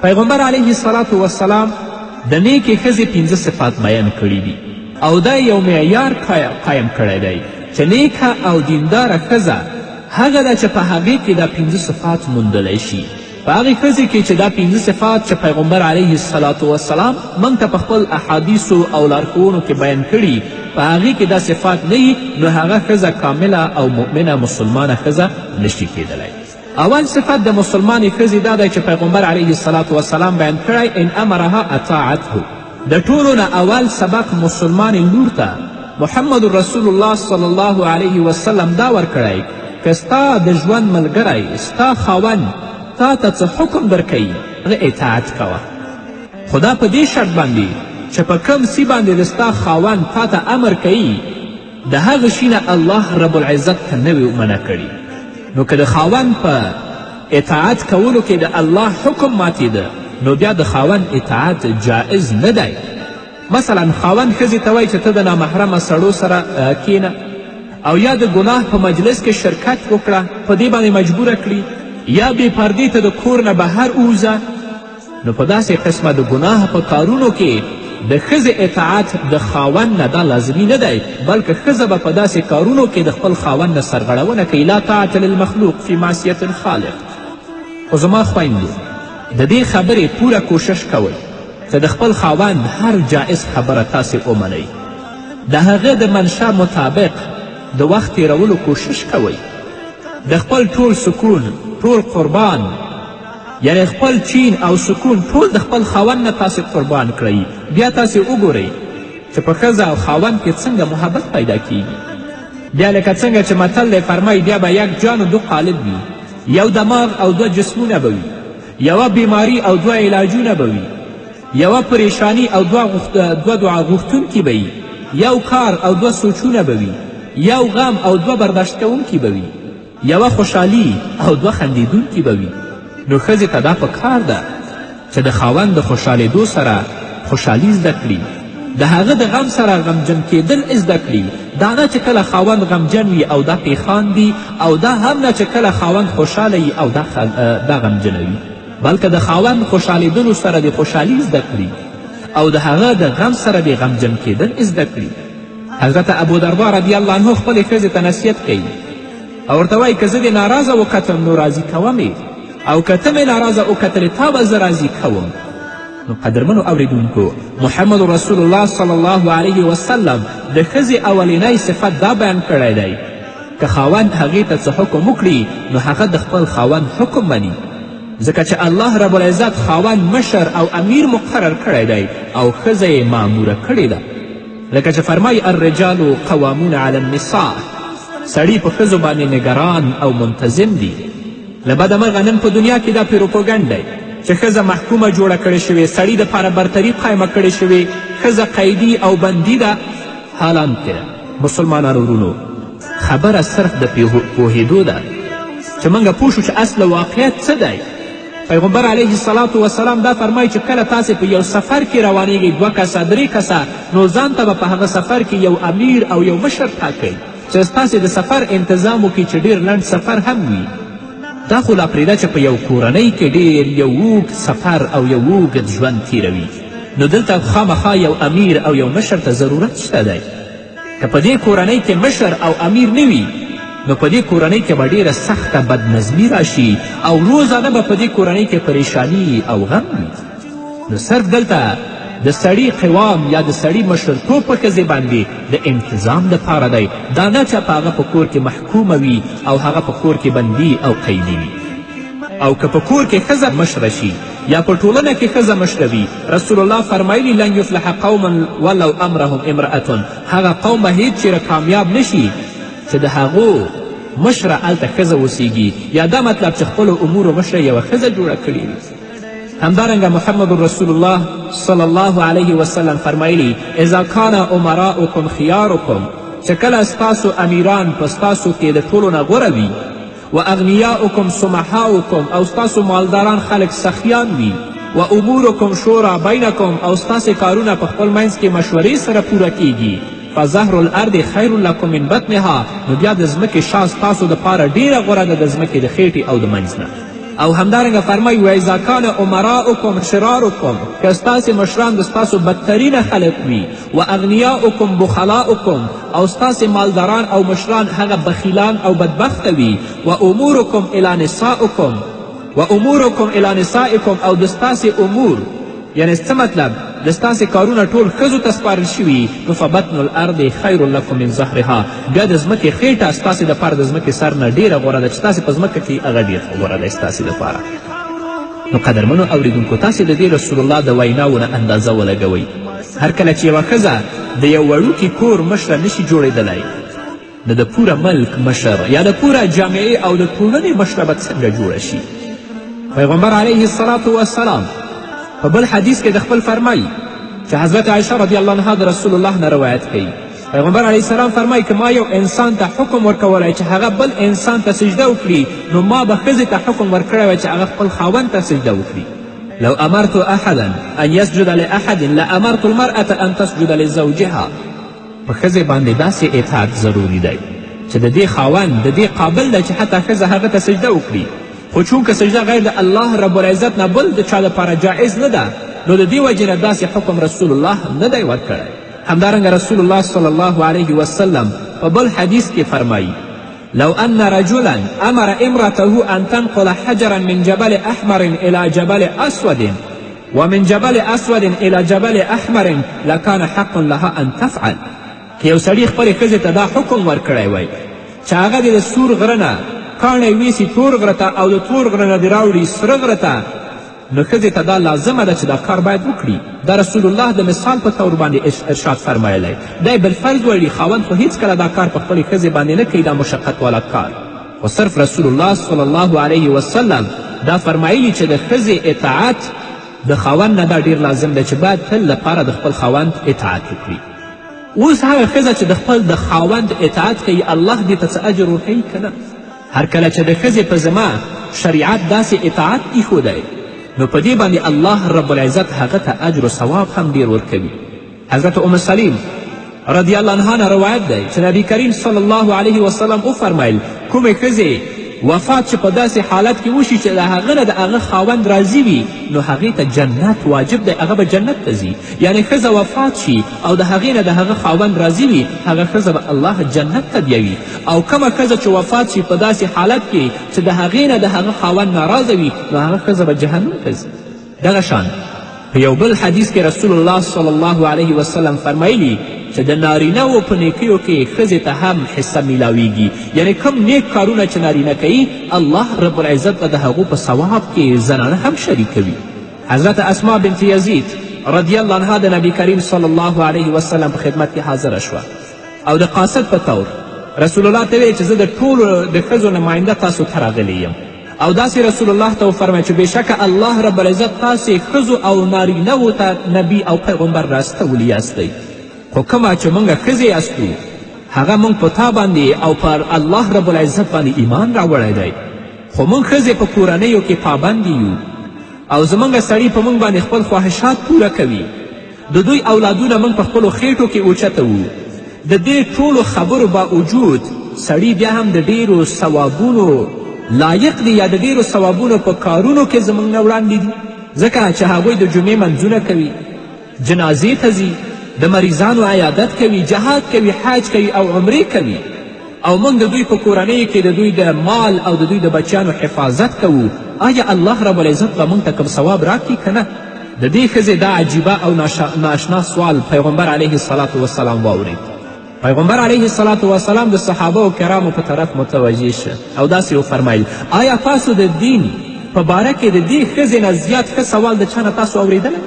پیغمبر علیه الصلاة والسلام د نیکې ښځې 5 صفات بیان کړي دي او دا یو معیار قایم کړی دی چې نیکه او دینداره ښځه هغه ده چې په هغې کې دا 5 صفات موندلی شي. په هغې ښځې کې چې دا 5 صفات چې پیغمبر علیه الصلاة والسلام موږ ته په خپل احادیثو او لارښوونو کې بیان کړي په هغې کې دا صفات نه وي نو هغه ښځه کامله او مؤمنه مسلمانه ښځه نشي کیدلی. اول صفت د مسلمانې ښځې دا دی چې پیغمبر علیه الصلاة والسلام بیان کړی ان امرها اطاعته. د ټولو نه اول سبق مسلمانې لور ته محمد رسول الله صلی الله علیه وسلم دا ورکړی که ستا د ژوند ملګری ستا خاوند تا ته څه حکم درکوي هغه اطاعت کوه، خو دا په دې شرط باندې چې په کوم سی باندې د ستا خاوند تا ته امر کوي د هغه شي نه الله رب العزت ته نه وي منع کړي. نو که د خاوند په اطاعت کولو کې د الله حکم ماتېده نو بیا د خاوند اطاعت جائز نه دی. مثلا خاوند ښځې ته وایي چې ته د نامحرمه سړو سره کینه او یا د ګناه په مجلس کې شرکت وکړه په دې باندې مجبوره کړي یا بې پردې ته د کور نه بهر ووځه، نو په داسې قسمه د ګناه په کارونو کې د ښځې اطاعت د خاوند نه دا لازمي نه دی بلکې ښځه به په داسې کارونو کې د خپل خاوند نه سرغړونه کوي. لا طاعت للمخلوق فی معصیت الخالق. خو زما خویندو د دې خبرې پوره کوشش کوئ چې د خپل خاوند هر جائز خبره تاسې ومنئ، د هغه د منشا مطابق د وخت تیرولو کوشش کوئ، د خپل ټول سکون ټول قربان یعنی خپل چین او سکون ټول د خپل خاوند نه تاسې قربان کړئ. بیا تاسې وګورئ چې په ښځه او خاوند کې څنګه محبت پیدا کیږي. بیا لکه څنګه چې متل دی فرمایي بیا به یک جان و دو قالب وي، یو دماغ او 2 جسمونه به وي، یوه بیماری او 2 علاجونه به وي، یوه پریشانی او 2 دعا غوښتونکي به وي، یو کار او 2 سوچونه به وي، یو غم او 2 برداشت کوونکي به وي، یوه خوشحالي او 2 خندیدونکي به وي. نو ښځې ته دا پکار ده چې د خاوند د خوشحالېدو سره خوشحالي زده کړي، د هغه د غم سره غمجن کیدل زده کړي. دا نه چې کله خاوند غمجن وي او دا پې خاندي او دا هم نه چې کله خاوند خوشحاله وي او دا غمجنه وي، بلکې د خاوند خوشحالېدلو سره د خوشحالي زده کړي او د هغه د غم سره د غمجن کیدل زده کړي. حضرت ابودردا رضی الله عنه خپلې ښځې ته نصیحت کوي او ورته وایي که زه دې ناراضه وکتم نو راضي کومې او که ته مې ناراضه وکتلې تا به زه راضي کوم. نو قدرمنو اوریدونکو محمد رسول الله صلی الله علیه وسلم د ښځې اولینی صفت دا بیان کړی دی که خاوند هغې ته څه حکم وکړي نو هغه د خپل خاوند حکم مني، ځکه چې الله رب العزت خاوند مشر او امیر مقرر کړی دی او ښځه یې ماموره کړې ده. لکه چې فرمایي الرجال قوامون علی النساء، سړي په ښځو باندې نګران او منتظم دي. له بده مرغه نن په دنیا کې دا پروپاګنډ دی چې ښځه محکومه جوړه کړې شوې، سړي دپاره برتري قایمه کړې شوې، ښځه قیدي او بندي ده. حالانکه مسلمانانو ورونو خبره صرف د پوهېدو ده چې موږ پوه شو چې اصل واقعیت څه دی. پیغمبر علیه الصلاة والسلام دا فرمایي چې کله تاسې په یو سفر کې روانیږئ 2 کسه 3 کسه نو ځان ته به په هغه سفر کې یو امیر او یو مشر ټاکئ چې ستاسې د سفر انتظام وکړي چې ډېر لنډ سفر هم وي. دا خو لا پرېږده چې په یو کورنۍ کې ډېر یو اوږد سفر او یو اوږد ژوند تیروي، نو دلته خامخا یو امیر او یو مشر ته ضرورت شته دی. که په دې کورنۍ کې مشر او امیر نه وي نو په دې کورنۍ کې به ډېره سخته بدنظمي راشي او روزانه به په دې کورنۍ کې پریشانی او غم وي. نو صرف دلته د سړي قوام یا د سړي مشرتوب په ښځې باندې د انتظام دپاره دی، دا نه چې په هغه په کور کې محکومه وي او هغه په کور کې بندي او قیدي وي. او که په کور کې ښځه مشره شي یا په ټولنه کې ښځه مشره وي، رسول الله فرمایلی لن یفلح قوما ولو امرهم امرأة، هغه قوم به هیڅ چیرې کامیاب نشي چې د هغو مشره هلته ښځه اوسیږي، یا دا مطلب چې خپلو امورو مشره یوه ښځه جوړه کړې وي. همدارنګه محمد رسول الله صلی الله علیه وسلم فرمایلی اذا کان امراؤکم خیارکم، چې کله ستاسو امیران په ستاسو کې د ټولو نه غوره وي، و اغنیاؤکم سمحاؤکم، او ستاسو مالداران خلک سخیان وي، و امورکم شورا بینکم، او ستاسې کارونه په خپل منځ کې مشورې سره پوره کیږي، فظهر الارض خیر لکم من بطنها، نو بیا د ځمکې شا ستاسو دپاره ډیره غوره ده د ځمکې د خیټې او د منځ نه. او همدارنګه فرمایي و اذا کان امراؤکم شرارکم که ستاسې مشران د ستاسو بدترینه خلق وي و اغنیاؤکم بخلاؤکم او ستاسې مالداران او مشران هغه بخیلان او بدبخته وي و امورکم الی نسائکم او د ستاسې امور یعنی څه مطلب د ستاسې کارونه ټول ښځو ته سپارل شوي نو فبطن الارض خیر لکم من ظهرها بیا د ځمکې خیټه ستاسې دپاره د ځمکې سر نه ډېره غوره ده چې تاسې په ځمکه کې هغه ډېر غوره دی ستاسې دپاره. نو قدرمنو اوریدونکو تاسې د دې رسول الله د ویناو نه اندازه ولګوئ. هر کله چې یوه ښځه د یو وړوکي کور مشره نشي جوړېدلی نو د پوره ملک مشر یا د پوره جامعې او د ټولنې مشره به څنګه جوړه شي. پیغمبر علیه الصلاة والسلام په بل حدیث کې د خپل فرمایي چې حضرت عایشه رضی الله عنها د رسول الله نه روایت کوي. پیغمبر علیه السلام فرمایي که ما یو انسان ته حکم ورکولی چې هغه بل انسان ته سجده وکړي نو ما به ښځې ته حکم ورکړی وی چې هغه خپل خاوند ته سجده وکړي. لو امرت احدا ان یسجد لاحد لامرت المرأة ان تسجد لزوجها. په ښځې باندې داسې اطاعت ضروري دی چې د دې خاوند د دې قابل دی چې حتی ښځه هغه ته سجده وکړي، خو چونکه سجده غیر د الله رب العزت نه بل د چا دپاره جایز نه ده نو د دې وجې نه داسې حکم رسول الله نه دی ورکړی. همدارنګه رسول الله صلی الله علیه وسلم په بل حدیث کې فرمایي لو ان رجلا امر امرته ان تنقل حجرا من جبل احمر الى جبل اسود ومن جبل اسود الى جبل احمر لکان حق لها ان تفعل. که یو سړي خپلې ښځې ته دا حکم ورکړی وی چې هغه دې د سور غره نه کاڼی ویسي تور غره ته او د تور غره نه دې راوړي سره غره ته نو ښځې ته دا لازمه ده چې دا کار باید وکړي. دا رسول الله د مثال په طور باندې ارشاد فرمایلی دی بالفرض ویلي خاوند خو هیڅکله دا کار په خپلې ښځې باندې نه کوي دا مشقت والا کار، خو صرف رسول الله صلی الله علیه وسلم دا فرمایلی چې د ښځې اطاعت د خاوند نه دا ډیر لازم دی چې باید تل لپاره د خپل خاوند اطاعت وکړي. اوس هغه ښځه چې د خپل د خاوند اطاعت کوي الله دې ته څه اجر ورکوي که نه؟ هر کله چې د ښځې په ذمه شریعت داسې اطاعت ایښودی نو په دې باندې الله رب العزت هغه ته اجر و ثواب هم ډیر ورکوي. حضرت ام سلیم رضی الله عنها نه روایت دی چې نبی کریم صلی الله علیه وسلم وفرمیل کومې ښځې وفات چې په داسې حالت کې وشي چې د هغه نه د هغه خاوند راضي وي نو هغې ته جنت واجب دی، هغه به جنت ته ځي. یعنې ښځه وفات شي او د هغې نه د هغه خاوند راضي وي هغه ښځه به الله جنت ته بیوي، او کومه ښځه چې وفات شي په داسې حالت کې چې د هغې نه د هغه خاوند ناراضه وي نو هغه ښځه به جهنم ته ځي. دغه شان په یو بل حدیث کې رسول الله صلی الله علیه وسلم فرمایلی چې د نارینهو په نیکیو کې ښځې ته هم حصه میلاویږي، یعنی کم نیک کارونه چې نارینه کوي الله رب العزت به د هغو په ثواب کې زنانه هم شریکوي. حضرت اسما بنت یزید رضی الله عنها د نبی کریم صلی الله علیه وسلم په خدمت کې حاضره شوه او د قاصد په طور رسول الله ته ویل چې زه د ټولو د ښځو نماینده تاسو ته راغلی یم، او داسې رسول الله ته وفرمایل چې بېشکه الله رب العزت تاسې ښځو او نارینهو ته نبي او پیغمبر راستولی یاستئ، خو کومه چې موږ ښځې یاستو هغه موږ په تا باندې او پر الله رب العزت باندې ایمان راوړی دی، خو موږ ښځې په کورنیو کې پابند یو او زموږ سړي په موږ باندې خپل خواهشات پوره کوي، د دوی اولادونه موږ په خپلو خېټو کې اوچتوو. د دې ټولو خبرو باوجود سړي بیا هم د ډیرو ثوابونو لایق دی یا د ډیرو ثوابونو په کارونو کې زموږ نه وړاندې دي، ځکه چې هغوی د جمعې منځونه کوي، جنازې ته ځي، د مریضانو عیادت کوي، جهاد کوي، حج کوي او عمرې کوي، او موږ د دوی په کورنیو کې د دوی د مال او د دوی د بچیانو حفاظت کوو. آیا الله رب العزت به موږ ته کوم ثواب راکړي که نه؟ د دې ښځې دا عجیبه او ناشنا سوال پیغمبر علیه الصلاة والسلام واورید. پیغمبر علیه الصلاة والسلام د صحابه کرامو په طرف متوجه شه او داسې وفرمیل آیا تاسو د دین په باره کې د دې ښځې نه زیات ښه سوال د چا نه تاسو اورېدلی؟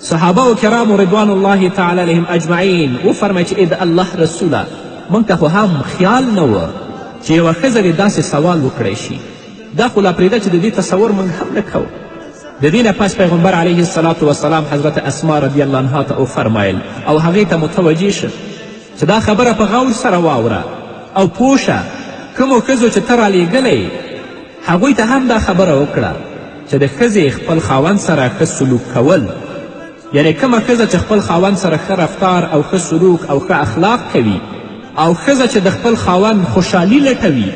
صحابه کرامو رضوان الله تعالی علیهم اجمعین وفرمیل چې د الله رسوله موږ ته خو هم خیال نه و چې یوه ښځه دې داسې سوال وکړی شي، دا خو لا پرېږده چې د دې تصور موږ هم نه کوو. د دې نه پس پیغمبر علیه الصلاة والسلام حضرت اسما رضی الله عنها ته وفرمیل او هغې ته متوجه شه چې دا خبره په غور سره واوره او پوه شه کومو ښځو چې ته رالیږلی هغوی ته هم دا خبره وکړه چې د ښځې خپل خاوند سره ښه سلوک کول، یعنی کومه ښځه چې خپل خاوند سره ښه رفتار او ښه سلوک او ښه اخلاق کوي او ښځه چې د خپل خاوند خوشحالي لټوي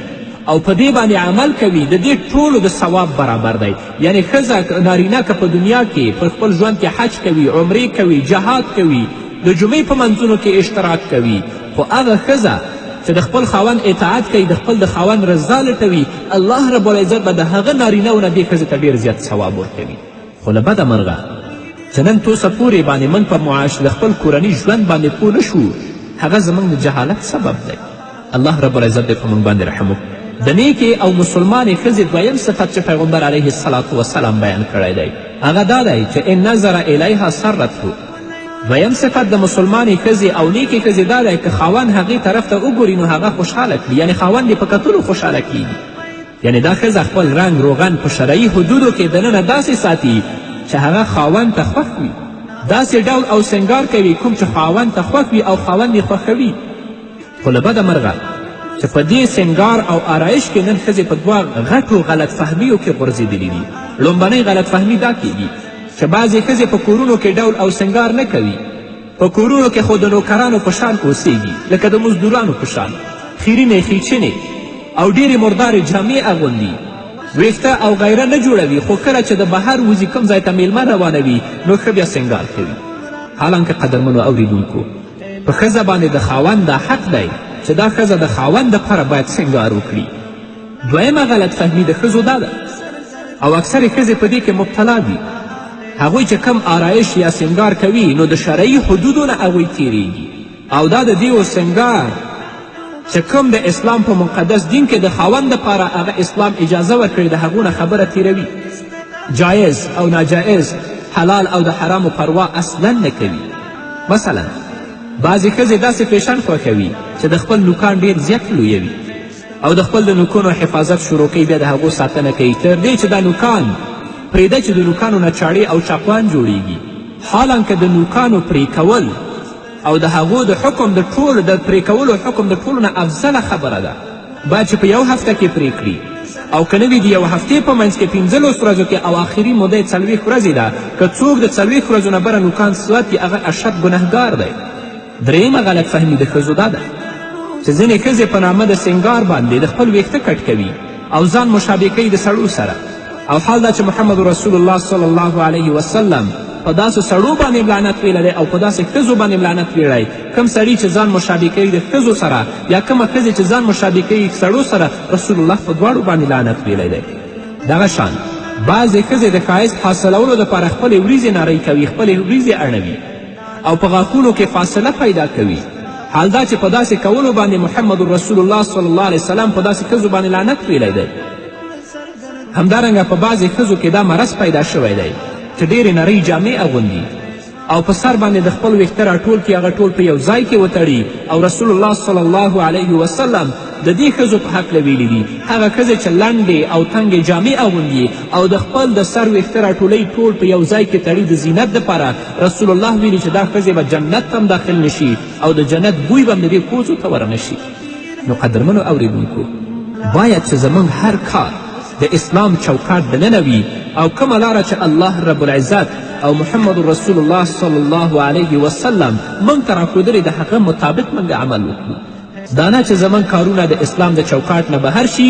او په دې باندې عمل کوي د دې ټولو د ثواب برابر دی. یعنی ښځه نارینه که په دنیا کې په خپل ژوند کې حج کوي، عمرې کوي، جهاد کوي، د جمعې په منځونو کې اشتراک کوي، خو هغه ښځه چې د خپل خاوند اطاعت کوي، د خپل د خاوند رضا لټوي، الله رب العزت به د هغه نارینهو نه دې ښځې ته ډېر زیات ثواب ورکوي. خو له بده مرغه چې نن توسه پورې باندې موږ په معاش د خپل کورني ژوند باندې پوه نه شو، هغه زموږ د جهالت سبب دی. الله رب العزت دې په موږ باندې رحم وکړي. د نیکې او مسلمانې ښځې دویم صفت چې پیغمبر علیه الصلاة وسلام بیان کړی دی هغه دا دی چې ان نظر الیها سرته. دویم صفت د مسلمانې ښځې او نیکې ښځې دا دی که خاوند هغې طرف ته وګوري نو هغه خوشحاله کړي، یعنی خاوند یې په کتلو خوشحاله کیږي. یعنی دا ښځه خپل رنګ روغن په شرعي حدودو کې دننه داسې ساتي چې هغه خاوند ته خوښ وي، داسې ډول او سنګار کوي کوم چې خاوند ته خوښ وي او خاوند یې خوښوي. خو له بده مرغه چې په دې سنګار او آرایش کې نن ښځې په دوه غټو غلط فهمیو کې غورځېدلي دي. لومبنۍ غلط فهمي دا کیږي چې بعضې ښځې په کورونو کې ډول او سنګار نه کوي، په کورونو کې خو د نوکرانو په شان اوسیږي، لکه د مزدورانو په شان خیرینې خیچنې او ډېرې مردارې جامې اغوندي، ویښته او غیره نه جوړوي، خو کله چې د بهر وځي کوم ځای ته میلمه روانوي نو ښه بیا سنګار کوي. حالانکه قدرمنو اوریدونکو په ښځه باندې د خاوند دا حق دی چې دا ښځه د خاوند دپاره باید سنګار وکړي. دویمه غلط فهمي د ښځو دا ده او اکثرې ښځې په دې کې مبتلا دي، هغوی چې کم آرایش یا سنګار کوي نو د شرعي حدودو نه هغوی تیریږي او دا د دیو سنګار چې کوم د اسلام په مقدس دین کې د خاوند دپاره هغه اسلام اجازه ورکړي د هغو نه خبره تیروي، جایز او ناجایز، حلال او د حرامو پروا اصلا نه کوي. مثلا بعضې ښځې داسې فیشن خوښوي چې د خپل نوکان ډېر زیات لویوي او د خپل د نوکونو حفاظت شروع کوي، بیا د هغو ساتنه کوي تر دې چې دا نوکان پرېږده چې د نوکانو نه چاړې او چاقوان جوړیږي. حالانکه د نوکانو پرې کول او د هغو د حکم د ټولو د پرې کولو حکم د ټولو نه افضله خبره ده. باید چې په یو هفته کې پرې کړي او که نه وي د یو هفتې په منځ کې 15 ورځو کې او آخري موده یې 40 ورځې ده. که څوک د 40 ورځو نه بره نوکان ساتي هغه اشد ګنهګار دی. درېیمه غلط فهمي د ښځو دا ده چې ځینې ښځې په نامه د سنګار باندې د خپل ویښته کټ کوي او ځان مشابه کوي د سړو سره، او حال دا چې محمد رسول الله صلی الله علیه وسلم په داسې سړو باندې لعنت ویلی دی او په داسې ښځو باندې لعنت ویلی. کم سړي چې ځان مشابه کوي د ښځو سره یا کومه ښځې چې ځان مشابه کوي سړو سره، رسول الله په دواړو باندې لعنت ویلی دی. دغه شان بعضې ښځې د ښایست حاصلولو دپاره خپلې وریځې نرۍ کوي، خپلې وریځې اړوي او په غاښونو کې فاصله پیدا کوي. حال دا چې په داسې کولو باندې محمد رسول الله صلی الله علیه وسلم په داسې ښځو باندې لعنت ویلی دی. همدارنګه په بعضې ښځو کې دا مرض پیدا شوی دی چې ډېرې نرۍ جامې اغوندي او په سر باندې د خپل ویښته راټول کړي، هغه ټول په یو ځای کې وتړي. او رسول الله صلی الله علیه وسلم د دې ښځو په هکله ویلي دي هغه ښځې چې لنډې او تنګې جامې اغوندي او د خپل د سر ویښته راټولۍ ټول په یو ځای کې تړي د زینت دپاره، رسول الله ویلي چې دا ښځې به جنت ته هم داخل نشي او د جنت بوی به هم د دې پوزو ته ورنشي. نو قدرمنو اوریدونکو باید چې زموږ هر کار د اسلام چوکاټ دننه وي او کومه لاره چې الله رب العزت او محمد رسول الله صلی الله علیه وسلم موږ ته راښودلې د هغه مطابق موږ عمل وکړو. دا نه چې زموږ کارونه د اسلام د چوکاټ نه بهر شي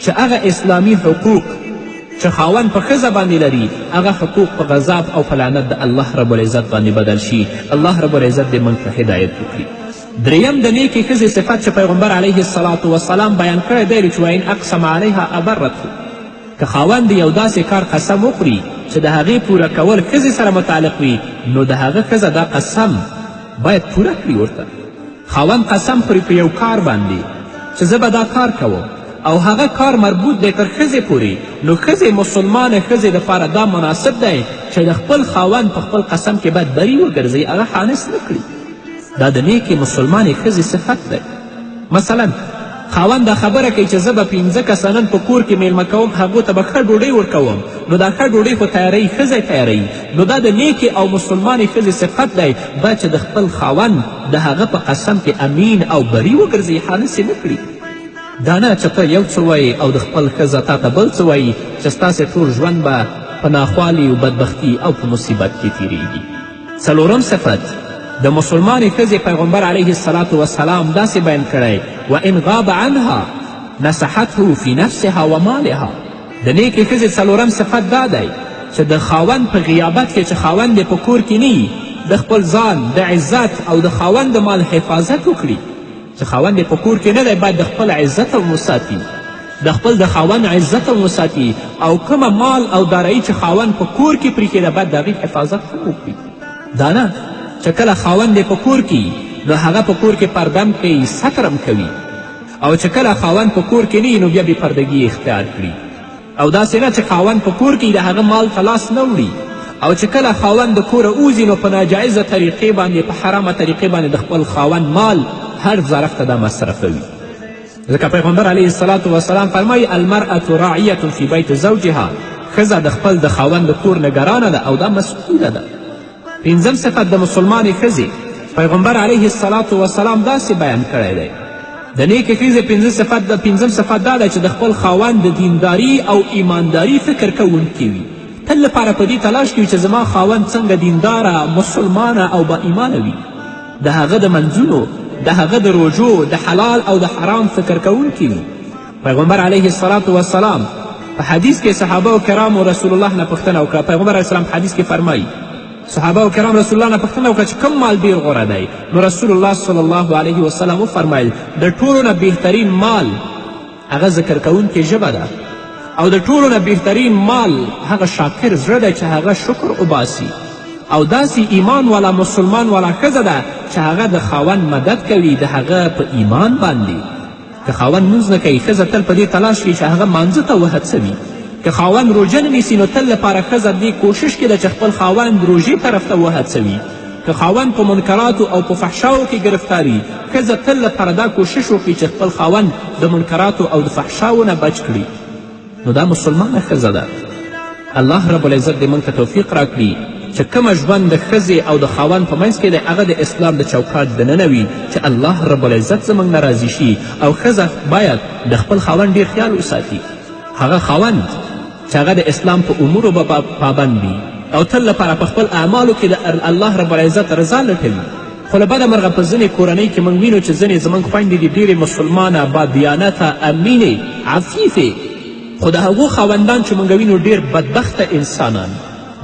چې هغه اسلامي حقوق چې خاوند په ښځه باندې لري هغه حقوق په غضب او په لعنت د الله رب العزت باندې بدل شي. الله رب العزت دې موږ ته هدایت وکړي. دریم د نیکې ښځې صفت چې پیغمبر علیه الصلاة وسلام بیان کړی دی چې وین اقسم علیها ابرته. که خاوند یو داسې کار قسم وخوري چې د هغې پوره کول ښځې سره متعلق وي نو د هغه ښځه دا قسم باید پوره کړي ورته. خاوند قسم خوري په یو کار باندې چې زه به دا کار کوم او هغه کار مربوط دی تر ښځې پورې، نو ښځې مسلمانې ښځې دپاره دا مناسب دی چې د خپل خاوند په خپل قسم کې باید بری وګرځي، هغه خانس نه کړي. دا د نیکې مسلمانې ښځې صفت دی. مثلا خاوند دا خبره کوي چې زه به 15 کسه نن په کور کې میلمه کوم، هغو ته به ښه ډوډۍ ورکوم، نو دا ښه ډوډۍ خو تیاروي ښځی تیاروي. نو دا د نیکې او مسلمانې ښځې صفت دی باید چې د خپل خاوند د هغه په قسم کې امین او بری وګرځي، خالص یې نه کړي. دا نه چې ته یو څه وایي او د خپل ښځه تا ته بل څه وایي چې ستاسې ټول ژوند به په ناخوالي او بدبختي او په مصیبت کې تیریږي. څلورم صفت د مسلمانې ښځې پیغمبر علیه الصلاة وسلام داسې بیان کړی و ان غاب عنها نصحته فی نفسها و مالها. د نیکې ښځې څلورم صفت دا دی چې د خاوند په غیابت کې چې خاوند یې په کور کې نه د خپل ځان د عزت او د خاوند د مال حفاظت وکړي. چې خاوند یې په کور کې نه دی باید د خپل عزت هم وساتي، د خپل د خاوند عزت هم وساتي، او کومه مال او دارایی چې خاوند په کور کې پرېښې ده باید د هغې حفاظت هم وکړي. دا نه چې کله خاوند یې په کور کې نو هغه په کور کې پردم کوي، سترم کوي، او چې کله خاوند په کور کې نه نو بیا بې پردګي اختیار کړي. او داسې نه چې خاوند په کور کې د هغه مال ته لاس نه وړي، او چې کله خاوند د کوره وځي نو په ناجایزه طریقې باندې په حرامه طریقې باندې د خپل خاوند مال هر ظرف ته دا مصرفوي. ځکه پیغمبر علیه الصلاة وسلام فرمایي المرأة راعیة فی بیت زوجها، ښځه د خپل د خاوند د کور نګرانه ده او دا مسئوله ده. پنځم صفت د مسلمانې ښځې پیغمبر علیه الصلاة وسلام داسې بیان کړی دی. د نیکې ښځې پنځم صفت دا دی چې د خپل خاوند د دینداري او ایمانداري فکر کوونکې وي. تل لپاره په دې تلاش کوي چې زما خاوند څنګه دینداره، مسلمانه او با ایمانه وي. د هغه د منځونو، د هغه د روژو، د حلال او د حرام فکر کوونکي وي. پیغمبر علیه الصلاة وسلام په حدیث کې صحابه و کرامو رسول الله نه پوښتنه وکړه. پیغمبر علیه السلام حدیث کې فرمایي صحابه و کرام رسول الله نه پوښتنه وکړه چې کوم مال ډېر غوره دی؟ نو رسول الله صلی الله علیه وسلم وفرمیل د ټولو نه بهترین مال هغه ذکر کوونکې ژبه ده، او د ټولو نه بهترین مال هغه شاکر زړه دی چې هغه شکر وباسي، او داسې ایمان والا مسلمان والا ښځه ده چې هغه د خاوند مدد کوي د هغه په ایمان باندې. که خاوند لمونځ نه کوي ښځه تل په دې تلاش کوي چې هغه مانځه ته وهڅوي. که خاوند روژه نه نیسي نو تل لپاره ښځه دې کوشش کې ده چې خپل خاوند روژې طرف ته وهڅوي. که خاوند په منکراتو او په فحشاو کې ګرفتاري، ښځه تل لپاره دا کوشش وکړي چې خپل خاوند د منکراتو او د فحشاو نه بچ کړي. نو دا مسلمانه ښځه ده. الله رب العزت دې موږ ته توفیق راکړي چې کومه ژوند د ښځې او د خاوند په منځ کې دی هغه د اسلام د چوکاټ دننه وي، چې الله رب العزت زموږ نه راضي شي. او ښځه باید د خپل خاوند ډېر خیال وساتي. هغه خاوند چې هغه د اسلام په امورو به پابند وي او تل لپاره په خپل اعمالو کې د الله رب العزت رضا لټوي. خو له بده مرغه په ځینې کورنۍ کې موږ وینو چې ځینې زموږ خویندې دي ډېرې مسلمانه، بادیانته، امینې، عفیفې، خو د هغو خاوندان چې موږ وینو ډېر بدبخته انسانان،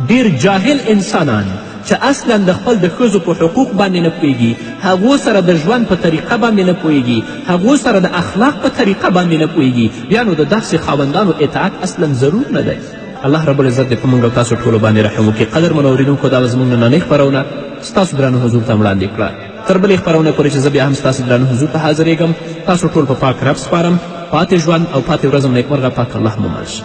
ډېر جاهل انسانان چې اصلا د خپل د ښځو په حقوق باندې نه پوهېږي، هغو سره د ژوند په طریقه باندې نه پوهېږي، هغو سره د اخلاق په طریقه باندې نه پوهېږي، بیا نو د داسې خاوندانو اطاعت اصلا ضرور نه دی. الله رب العزت دې په موږ او تاسو ټولو باندې رحم وکړي. قدرمنو اورېدونکو دا به زموږ نننۍ خپرونه ستاسو درانه حضور ته وړاندې کړه. تر بلې خپرونې پورې چې زه بیا هم ستاسو درانه حضور ته حاضرېږم، تاسو ټول په پاک رب سپارم. پاتې ژوند او پاتې ورځم نیکمرغه پاک الله مو مل شي.